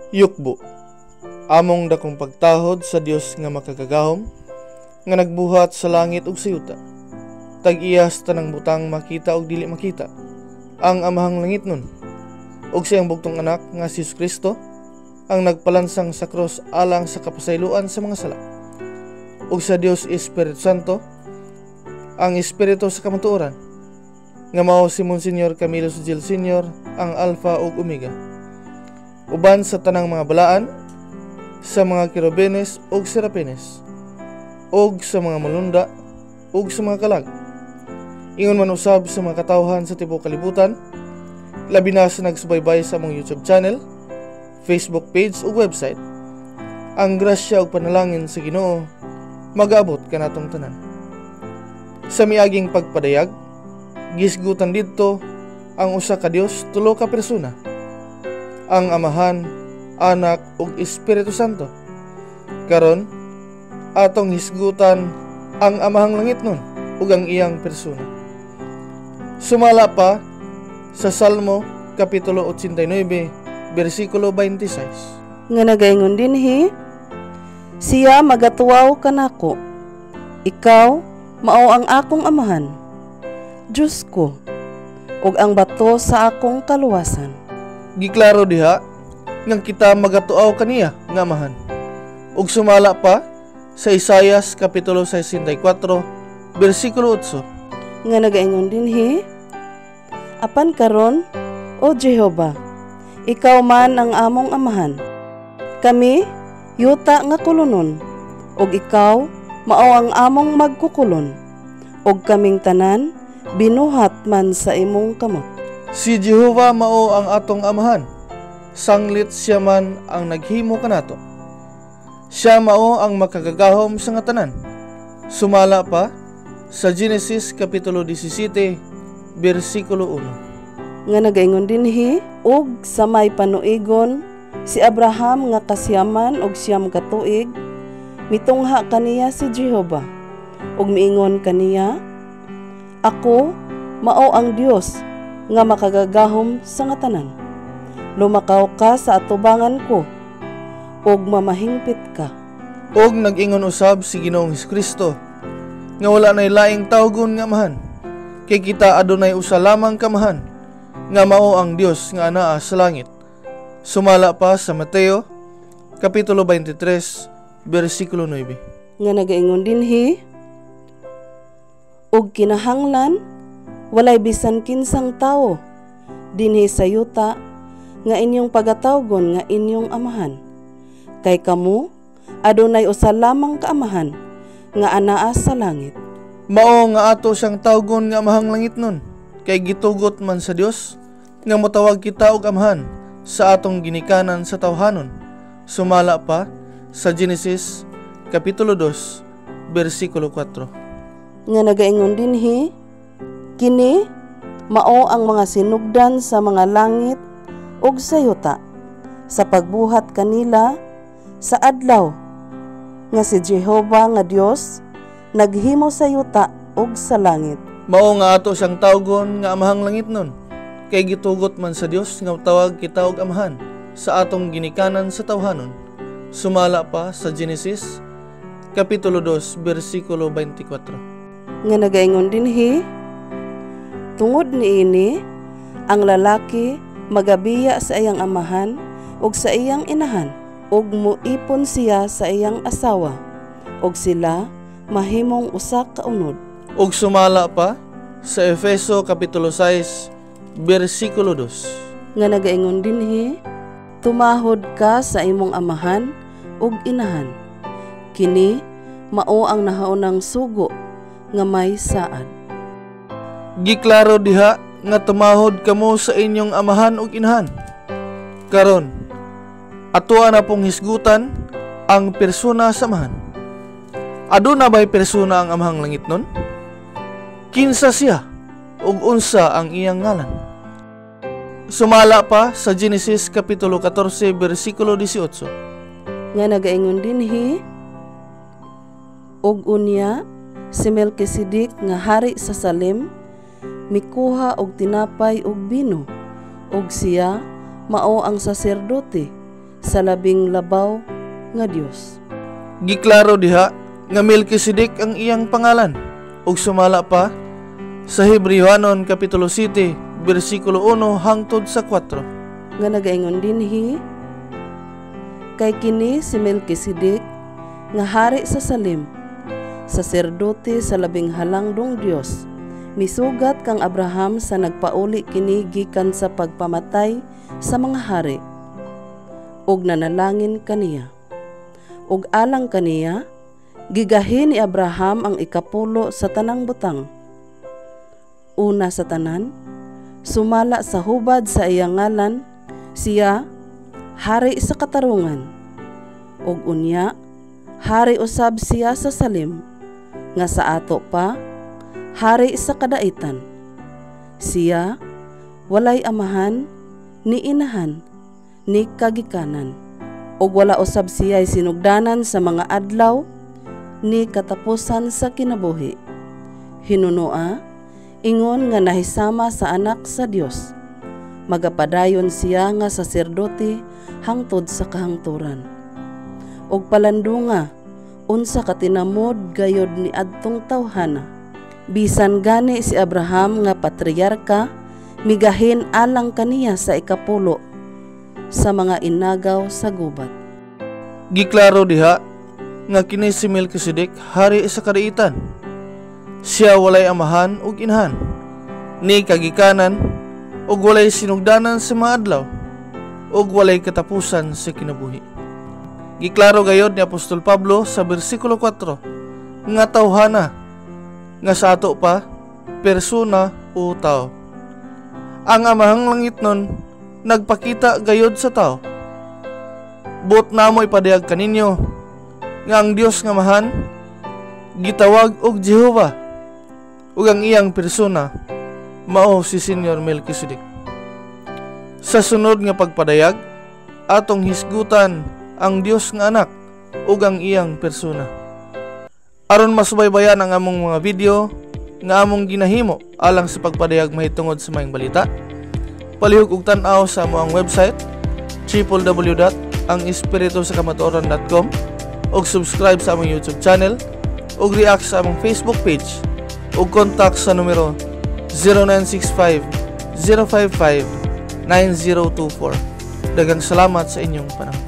Yukbo, among dakong pagtahod sa Dios nga makagagahom, nga nagbuhat sa langit ug sa yuta. Tag-iyas tanang butang makita ug dili makita, ang amahang langit nun, ug siyang bugtong anak nga si Kristo, ang nagpalansang sa krus alang sa kapasayloan sa mga sala. Ug sa Dios Espiritu Santo, ang Espiritu sa kamatuoran, nga mao si Monsignor Camilo Sugil Sr., ang Alpha ug Omega. Uban sa tanang mga balaan, sa mga kirubines ug serapines, ug sa mga malunda, ug sa mga kalag. Ingon man usab sa mga katawhan sa tibuok kalibutan, labi na sa nagsubaybay sa among YouTube channel, Facebook page ug website. Ang grasya ug panalangin sa Ginoo mag-abot kanatong tanan. Sa miaging pagpadayag, gisgutan didto ang usa ka Dios tulo ka persona, ang Amahan, Anak ug Espiritu Santo. Karon atong hisgutan ang amahang langit nun ug ang iyang persona. Sumala pa sa Salmo kapitulo 89 bersikulo 26. Nga nagaingon dinhi, siya magatuwaw kanako, ikaw mao ang akong amahan, Diyos ko, ug ang bato sa akong kaluwasan. Giklaro diha nga kita magatuaw kaniya nga amahan. Ug sumala pa sa Isaias kapitulo 64 bersikulo 8. Nga nagaingon dinhi, apan karon, O Jehova, ikaw man ang among amahan. Kami yuta nga kulunon, ug ikaw mao ang among magkukulon, ug kaming tanan binuhat man sa imong kamot. Si Jehova mao ang atong amahan, sanglit siya man ang naghimo kanato. Siya mao ang makagagahom sa nga tanan. Sumala pa sa Genesis kapitulo 17 bersikulo 1. Nga nagaingon dinhi, ug sa may panuigon si Abraham nga kasyaman og siyam ka tuig, mitungha kaniya si Jehova, ug miingon kaniya, ako mao ang Dios nga makagagahom sa nga tanan. Lumakaw ka sa atubangan ko, ug mamahingpit ka. Og nag-ingon usab si Ginoong Hesukristo nga wala nay laing tawgon nga amahan, kay kita adunay usa lamang kamahan, nga mao ang Dios nga anaa sa langit. Sumala pa sa Mateo kapitulo 23 bersikulo 9. Nga nagaingon dinhi, ug kinahanglan walay bisan kinsang tawo dinhi sa yuta nga inyong pagatawgon nga inyong amahan, kay kamo adunay usa lamang kaamahan nga anaa sa langit. Mao nga ato siyang tawgon nga amahang langit nun, kay gitugot man sa Dios nga motawag kita og amahan sa atong ginikanan sa tawhanon. Sumala pa sa Genesis kapitulo 2 bersikulo 4. Nga nagaingon dinhi, kini mao ang mga sinugdan sa mga langit ug sa yuta, sa pagbuhat kanila sa adlaw nga si Jehova nga Dios naghimo sa yuta ug sa langit. Mao nga ato siyang tawgon nga amahang langit nun, kay gitugot man sa Dios nga tawag kita og amahan sa atong ginikanan sa tawhanon. Sumala pa sa Genesis kapitulo 2 bersikulo 24. Nga nagaingon dinhi, tungod niini ang lalaki magabiya sa iyang amahan ug sa iyang inahan, ug muipon siya sa iyang asawa, ug sila mahimong usa ka unod. Ug sumala pa sa Efeso kapitulo 6 bersikulo 2. Nga nagaingon dinhi, tumahod ka sa imong amahan ug inahan, kini mao ang nahaunang sugo nga may saad. Giklaro diha nga tumahod kamo sa inyong amahan ug inahan. Karon atoa na pong hisgutan ang persona sa amahan. Aduna ba'y persona ang amahang langit nun? Kinsa siya ug unsa ang iyang ngalan? Sumala pa sa Genesis kapitulo 14 bersikulo 18. Nga nagaingon dinhi, ug unya si Melkisedek nga hari sa Salem mikuha og tinapay ug bino, ug siya mao ang saserdote sa labing labaw nga Dios. Giklaro diha nga Melkisedek ang iyang pangalan ug sumala pa sa Hebreohanon kapitulo 7 bersikulo 1 hangtod sa 4 nga nagaingon dinhi, kay kini si Melkisedek nga hari sa Salem, saserdote sa labing halangdong Dios, misugat kang Abraham sa nagpauli kini gikan sa pagpamatay sa mga hari, ug nanalangin kaniya. Ug alang kaniya, gigahin ni Abraham ang ikapulo sa tanang butang. Una sa tanan, sumala sa hubad sa iyang ngalan, siya hari sa katarungan. Ug unya, hari usab siya sa Salem, nga sa ato pa, hari sa kadaitan. Siya walay amahan, ni inahan, ni kagikanan. Ug wala usab siya sinugdanan sa mga adlaw, ni katapusan sa kinabuhi. Hinunoa, ingon nga nahisama sa anak sa Dios. Magapadayon siya nga saserdote hangtod sa kahangturan. Og palandunga, unsa katinamod gayod ni adtong tawhana. Bisan gani si Abraham nga patriarka, migahin alang kaniya sa ikapulo sa mga inagaw sa gubat. Giklaro diha nga kini si Melkisedek hari sa kadaitan. Siya walay amahan ug inahan, ni kagikanan ug walay sinugdanan sa mga adlaw, ug walay katapusan sa kinabuhi. Giklaro gayod ni Apostol Pablo sa bersikulo 4 nga tawhana nga sa ato pa persona o tao. Ang amahang langit nun nagpakita gayod sa tao. Buot namo ipadayag kaninyo nga ang Dios nga mahan gitawag og Jehova, ug ang iyang persona mao si Senyor Melkisedek. Sa sunod nga pagpadayag, atong hisgutan ang Dios nga anak ug ang iyang persona. Aron masubaybayan ang among mga video nga among ginahimo alang sa pagpadayag mahitungod sa maayong balita, palihog og tan-aw sa among website www.angespiritusakamatuoran.com ug subscribe sa among YouTube channel ug react sa among Facebook page ug contact sa numero 0965-055-9024. Daghang salamat sa inyong panahon.